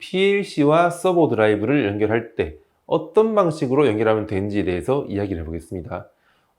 PLC와 서버 드라이브를 연결할 때 어떤 방식으로 연결하면 되는지에 대해서 이야기를 해보겠습니다.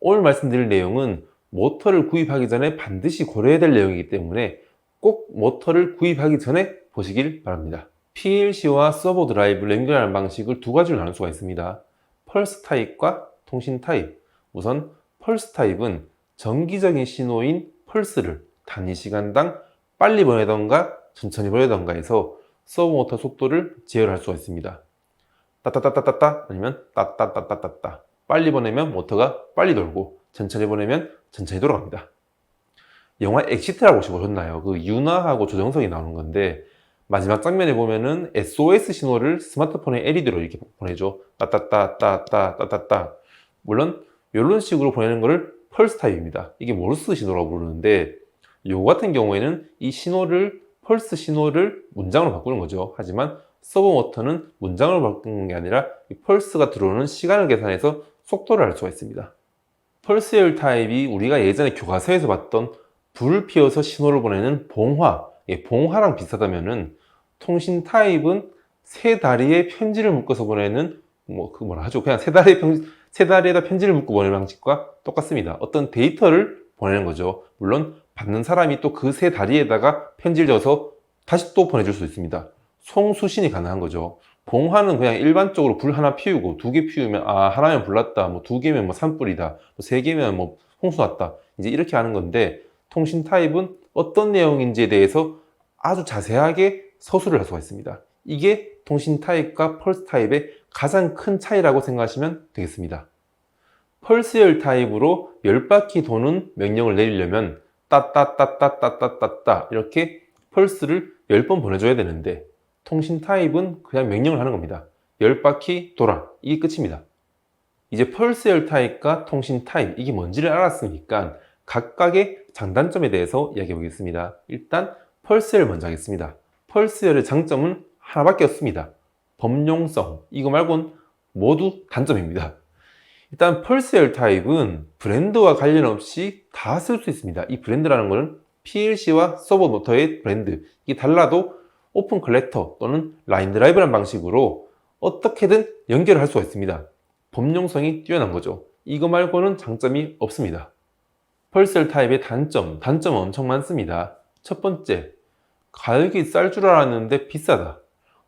오늘 말씀드릴 내용은 모터를 구입하기 전에 반드시 고려해야 될 내용이기 때문에 꼭 모터를 구입하기 전에 보시길 바랍니다. PLC와 서버 드라이브를 연결하는 방식을 두 가지로 나눌 수가 있습니다. 펄스 타입과 통신 타입. 우선 펄스 타입은 정기적인 신호인 펄스를 단위 시간당 빨리 보내던가 천천히 보내던가 해서 서버 모터 속도를 제어할 수가 있습니다. 따따따따따 아니면 따따따따따따. 빨리 보내면 모터가 빨리 돌고 천천히 보내면 천천히 돌아갑니다. 영화 엑시트라고 혹시 보셨나요? 그 윤하하고 조정석이 나오는 건데 마지막 장면에 보면은 SOS 신호를 스마트폰의 LED로 이렇게 보내죠. 따따따따따따따따. 물론 이런 식으로 보내는 거를 펄스 타입입니다. 이게 모르스 신호라고 부르는데 요 같은 경우에는 이 신호를 펄스 신호를 문장으로 바꾸는 거죠. 하지만 서버 모터는 문장으로 바꾸는 게 아니라 이 펄스가 들어오는 시간을 계산해서 속도를 알 수가 있습니다. 펄스열 타입이 우리가 예전에 교과서에서 봤던 불을 피워서 신호를 보내는 봉화, 봉화랑 비슷하다면은 통신 타입은 세 다리에 편지를 묶어서 보내는 그냥 세 다리에다 편지를 묶고 보내는 방식과 똑같습니다. 어떤 데이터를 보내는 거죠. 물론 받는 사람이 또 그 세 다리에다가 편지를 적어서 다시 또 보내줄 수 있습니다. 송수신이 가능한 거죠. 봉화는 그냥 일반적으로 불 하나 피우고 두 개 피우면 하나면 불났다, 뭐 두 개면 뭐 산불이다, 뭐 세 개면 뭐 홍수 났다, 이제 이렇게 하는 건데 통신 타입은 어떤 내용인지에 대해서 아주 자세하게 서술을 할 수가 있습니다. 이게 통신 타입과 펄스 타입의 가장 큰 차이라고 생각하시면 되겠습니다. 펄스열 타입으로 10바퀴 도는 명령을 내리려면 따따따따따따따 이렇게 펄스를 10번 보내줘야 되는데 통신 타입은 그냥 명령을 하는 겁니다. 10바퀴 돌아. 이게 끝입니다. 이제 펄스열 타입과 통신 타입 이게 뭔지를 알았으니까 각각의 장단점에 대해서 이야기해 보겠습니다. 일단 펄스열 먼저 하겠습니다. 펄스열의 장점은 하나밖에 없습니다. 범용성. 이거 말고는 모두 단점입니다. 일단 펄스열 타입은 브랜드와 관련 없이 다 쓸 수 있습니다. 이 브랜드라는 것은 PLC와 서버 모터의 브랜드. 이게 달라도 오픈 컬렉터 또는 라인 드라이브라는 방식으로 어떻게든 연결을 할 수가 있습니다. 범용성이 뛰어난 거죠. 이거 말고는 장점이 없습니다. 펄스열 타입의 단점은 엄청 많습니다. 첫 번째, 가격이 쌀 줄 알았는데 비싸다.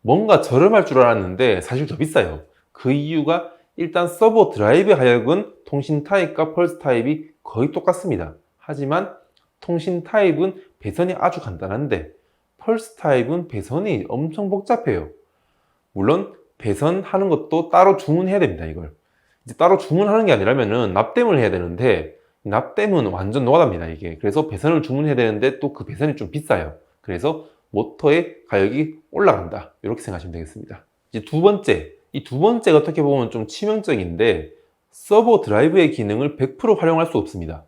뭔가 저렴할 줄 알았는데 사실 더 비싸요. 그 이유가 일단 서버 드라이브 하역은 통신 타입과 펄스 타입이 거의 똑같습니다. 하지만 통신 타입은 배선이 아주 간단한데 펄스 타입은 배선이 엄청 복잡해요. 물론 배선하는 것도 따로 주문해야 됩니다. 이걸 이제 따로 주문하는 게 아니라면은 납땜을 해야 되는데 납땜은 완전 노가다입니다. 이게 그래서 배선을 주문해야 되는데 또 그 배선이 좀 비싸요. 그래서 모터의 가격이 올라간다. 이렇게 생각하시면 되겠습니다. 이제 이 두 번째가 어떻게 보면 좀 치명적인데 서버 드라이브의 기능을 100% 활용할 수 없습니다.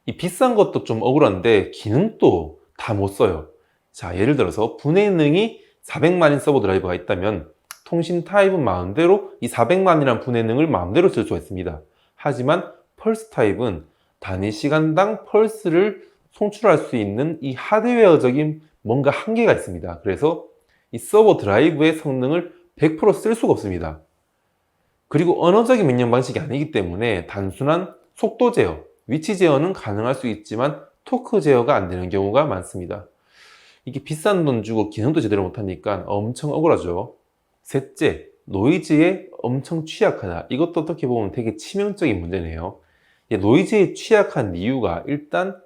이 비싼 것도 좀 억울한데 기능도 다 못 써요. 자, 예를 들어서 분해능이 400만인 서버 드라이브가 있다면 통신 타입은 마음대로 이 400만이라는 분해능을 마음대로 쓸 수가 있습니다. 하지만 펄스 타입은 단위 시간당 펄스를 송출할 수 있는 이 하드웨어적인 뭔가 한계가 있습니다. 그래서 이 서버 드라이브의 성능을 100%쓸 수가 없습니다. 그리고 언어적인 명령 방식이 아니기 때문에 단순한 속도 제어, 위치 제어는 가능할 수 있지만 토크 제어가 안 되는 경우가 많습니다. 이게 비싼 돈 주고 기능도 제대로 못하니까 엄청 억울하죠. 셋째, 노이즈에 엄청 취약하다. 이것도 어떻게 보면 되게 치명적인 문제네요. 노이즈에 취약한 이유가 일단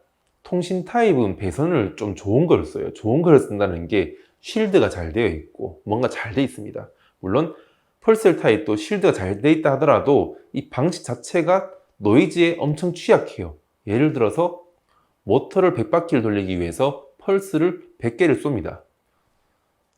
통신 타입은 배선을 좀 좋은 걸 써요. 좋은 걸 쓴다는 게 쉴드가 잘 되어 있고 뭔가 잘 되어 있습니다. 물론 펄스열 타입도 쉴드가 잘 되어 있다 하더라도 이 방식 자체가 노이즈에 엄청 취약해요. 예를 들어서 모터를 100바퀴를 돌리기 위해서 펄스를 100개를 쏩니다.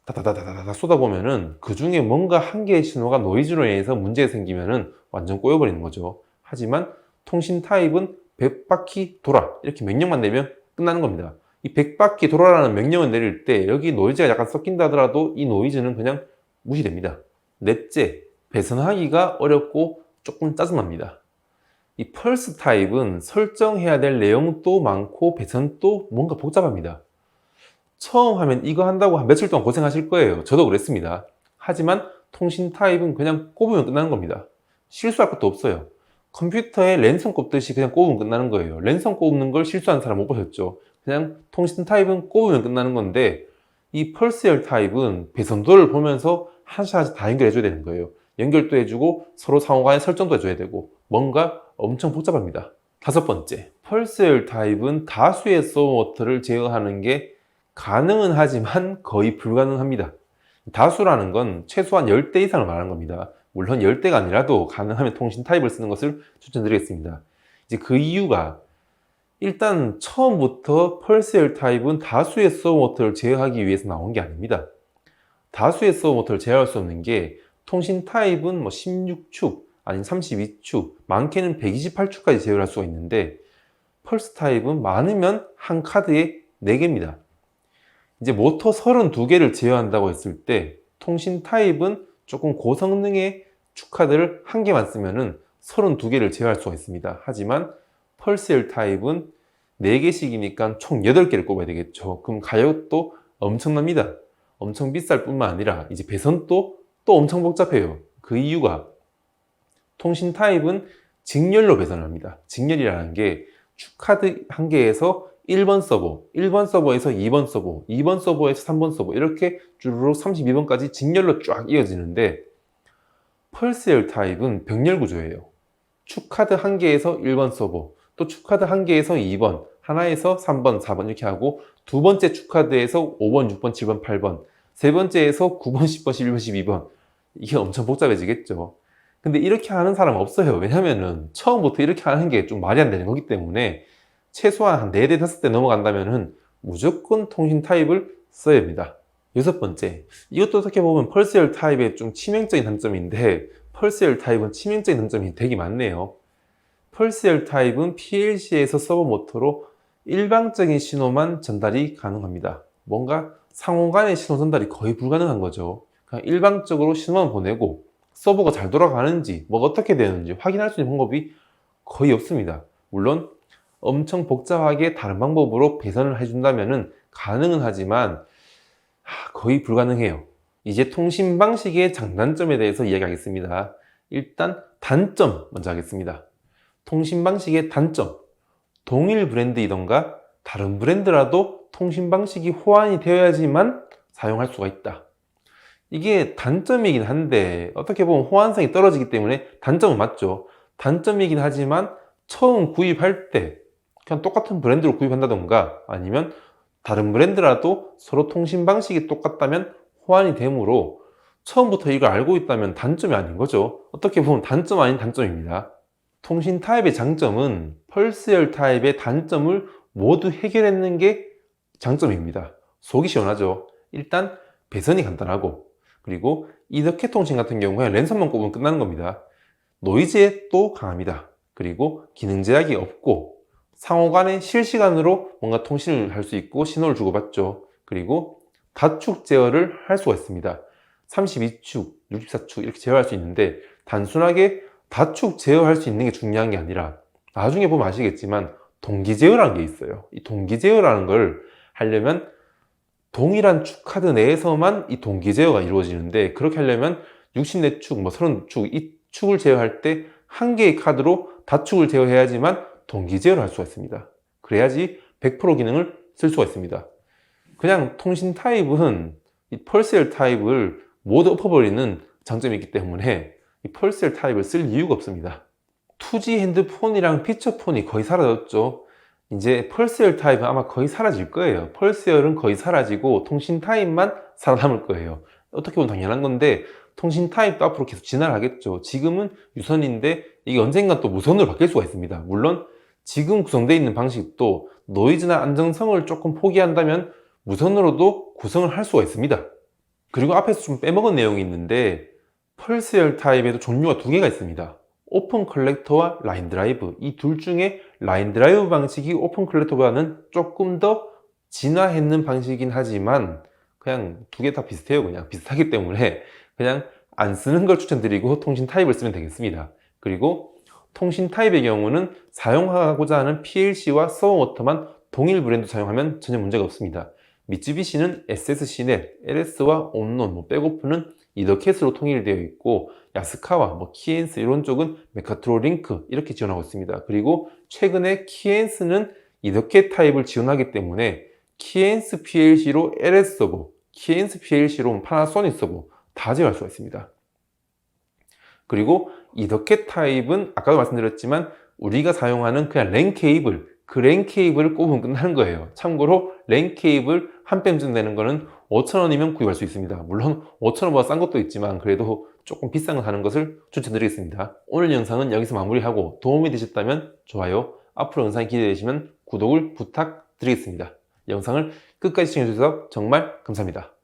다다다다다 쏟아보면은 그 중에 뭔가 한 개의 신호가 노이즈로 인해서 문제가 생기면은 완전 꼬여버리는 거죠. 하지만 통신 타입은 100바퀴 돌아 이렇게 명령만 내면 끝나는 겁니다. 이 100바퀴 돌아라는 명령을 내릴 때 여기 노이즈가 약간 섞인다 하더라도 이 노이즈는 그냥 무시됩니다. 넷째, 배선하기가 어렵고 조금 짜증납니다. 이 펄스 타입은 설정해야 될 내용도 많고 배선도 뭔가 복잡합니다. 처음 하면 이거 한다고 한 며칠 동안 고생하실 거예요. 저도 그랬습니다. 하지만 통신 타입은 그냥 꼽으면 끝나는 겁니다. 실수할 것도 없어요. 컴퓨터에 랜선 꼽듯이 그냥 꼽으면 끝나는 거예요. 랜선 꼽는 걸 실수하는 사람 못 보셨죠? 그냥 통신 타입은 꼽으면 끝나는 건데, 이 펄스열 타입은 배선도를 보면서 하나씩 하나씩 다 연결해줘야 되는 거예요. 연결도 해주고 서로 상호간에 설정도 해줘야 되고 뭔가 엄청 복잡합니다. 다섯 번째, 펄스열 타입은 다수의 서브모터를 제어하는 게 가능은 하지만 거의 불가능합니다. 다수라는 건 최소한 10대 이상을 말하는 겁니다. 물론 10대가 아니라도 가능하면 통신 타입을 쓰는 것을 추천드리겠습니다. 이제 그 이유가, 일단 처음부터 펄스열 타입은 다수의 서브모터를 제어하기 위해서 나온 게 아닙니다. 다수의 서브모터를 제어할 수 없는 게, 통신 타입은 16축, 아니면 32축, 많게는 128축까지 제어할 수가 있는데, 펄스 타입은 많으면 한 카드에 4개입니다. 이제 모터 32개를 제어한다고 했을 때, 통신 타입은 조금 고성능의 축카드를 1개만 쓰면은 32개를 제어할 수가 있습니다. 하지만 펄스열 타입은 4개씩이니까 총 8개를 꼽아야 되겠죠. 그럼 가격도 엄청납니다. 엄청 비쌀 뿐만 아니라 이제 배선도 또 엄청 복잡해요. 그 이유가, 통신 타입은 직렬로 배선을 합니다. 직렬이라는 게 축카드 1개에서 1번 서버, 1번 서버에서 2번 서버, 2번 서버에서 3번 서버, 이렇게 주르륵 32번까지 직렬로 쫙 이어지는데, 펄스열 타입은 병렬 구조예요. 축카드 1개에서 1번 서버, 또 축카드 1개에서 2번, 하나에서 3번, 4번 이렇게 하고, 두 번째 축카드에서 5번, 6번, 7번, 8번, 세 번째에서 9번, 10번, 11번, 12번. 이게 엄청 복잡해지겠죠. 근데 이렇게 하는 사람 없어요. 왜냐면은 처음부터 이렇게 하는 게 좀 말이 안 되는 거기 때문에, 최소한 한 4대, 5대 넘어간다면은 무조건 통신 타입을 써야 됩니다. 여섯 번째, 이것도 어떻게 보면 펄스열 타입의 좀 치명적인 단점인데, 펄스열 타입은 치명적인 단점이 되게 많네요. 펄스열 타입은 PLC에서 서버 모터로 일방적인 신호만 전달이 가능합니다. 뭔가 상호 간의 신호 전달이 거의 불가능한 거죠. 그냥 일방적으로 신호만 보내고 서버가 잘 돌아가는지 뭐가 어떻게 되는지 확인할 수 있는 방법이 거의 없습니다. 물론 엄청 복잡하게 다른 방법으로 배선을 해준다면 가능은 하지만 거의 불가능해요. 이제 통신 방식의 장단점에 대해서 이야기하겠습니다. 일단 단점 먼저 하겠습니다. 통신 방식의 단점, 동일 브랜드이던가 다른 브랜드라도 통신 방식이 호환이 되어야지만 사용할 수가 있다. 이게 단점이긴 한데, 어떻게 보면 호환성이 떨어지기 때문에 단점은 맞죠. 단점이긴 하지만 처음 구입할 때 그냥 똑같은 브랜드로 구입한다던가, 아니면 다른 브랜드라도 서로 통신 방식이 똑같다면 호환이 되므로 처음부터 이걸 알고 있다면 단점이 아닌 거죠. 어떻게 보면 단점 아닌 단점입니다. 통신 타입의 장점은 펄스열 타입의 단점을 모두 해결했는 게 장점입니다. 속이 시원하죠. 일단 배선이 간단하고, 그리고 이더캣 통신 같은 경우에 랜선만 꼽으면 끝나는 겁니다. 노이즈에 또 강합니다. 그리고 기능 제약이 없고, 상호 간에 실시간으로 뭔가 통신을 할 수 있고 신호를 주고받죠. 그리고 다축 제어를 할 수가 있습니다. 32축, 64축 이렇게 제어할 수 있는데, 단순하게 다축 제어할 수 있는 게 중요한 게 아니라, 나중에 보면 아시겠지만 동기 제어라는 게 있어요. 이 동기 제어라는 걸 하려면 동일한 축 카드 내에서만 이 동기 제어가 이루어지는데, 그렇게 하려면 64축, 32축 이 축을 제어할 때 한 개의 카드로 다축을 제어해야지만 동기 제어를 할 수가 있습니다. 그래야지 100% 기능을 쓸 수가 있습니다. 그냥 통신 타입은 이 펄스열 타입을 모두 엎어버리는 장점이 있기 때문에 이 펄스열 타입을 쓸 이유가 없습니다. 2G 핸드폰이랑 피처폰이 거의 사라졌죠. 이제 펄스열 타입은 아마 거의 사라질 거예요. 펄스열은 거의 사라지고 통신 타입만 살아남을 거예요. 어떻게 보면 당연한 건데, 통신 타입도 앞으로 계속 진화를 하겠죠. 지금은 유선인데 이게 언젠가 또 무선으로 바뀔 수가 있습니다. 물론 지금 구성되어 있는 방식도 노이즈나 안정성을 조금 포기한다면 무선으로도 구성을 할 수가 있습니다. 그리고 앞에서 좀 빼먹은 내용이 있는데, 펄스열 타입에도 종류가 2개가 있습니다. 오픈 컬렉터와 라인 드라이브. 이 둘 중에 라인 드라이브 방식이 오픈 컬렉터보다는 조금 더 진화했는 방식이긴 하지만 그냥 2개 다 비슷해요. 그냥 비슷하기 때문에 그냥 안 쓰는 걸 추천드리고 통신 타입을 쓰면 되겠습니다. 그리고 통신 타입의 경우는 사용하고자 하는 PLC와 서버 모터만 동일 브랜드 사용하면 전혀 문제가 없습니다. 미쯔비시는 SSC넷, LS와 온논, 백오프는 이더캣으로 통일되어 있고 야스카와 키엔스 이런 쪽은 메카트로 링크 이렇게 지원하고 있습니다. 그리고 최근에 키엔스는 이더캣 타입을 지원하기 때문에 키엔스 PLC로 LS 서버, 키엔스 PLC로 파나소닉 서버 다 지원할 수가 있습니다. 그리고 이더캣 타입은 아까도 말씀드렸지만 우리가 사용하는 그냥 랜 케이블, 그 랜 케이블을 꼽으면 끝나는 거예요. 참고로 랜 케이블 한 뺨쯤 되는 거는 5,000원이면 구입할 수 있습니다. 물론 5,000원보다 싼 것도 있지만 그래도 조금 비싼 거 사는 것을 추천드리겠습니다. 오늘 영상은 여기서 마무리하고 도움이 되셨다면 좋아요, 앞으로 영상이 기대되시면 구독을 부탁드리겠습니다. 영상을 끝까지 시청해주셔서 정말 감사합니다.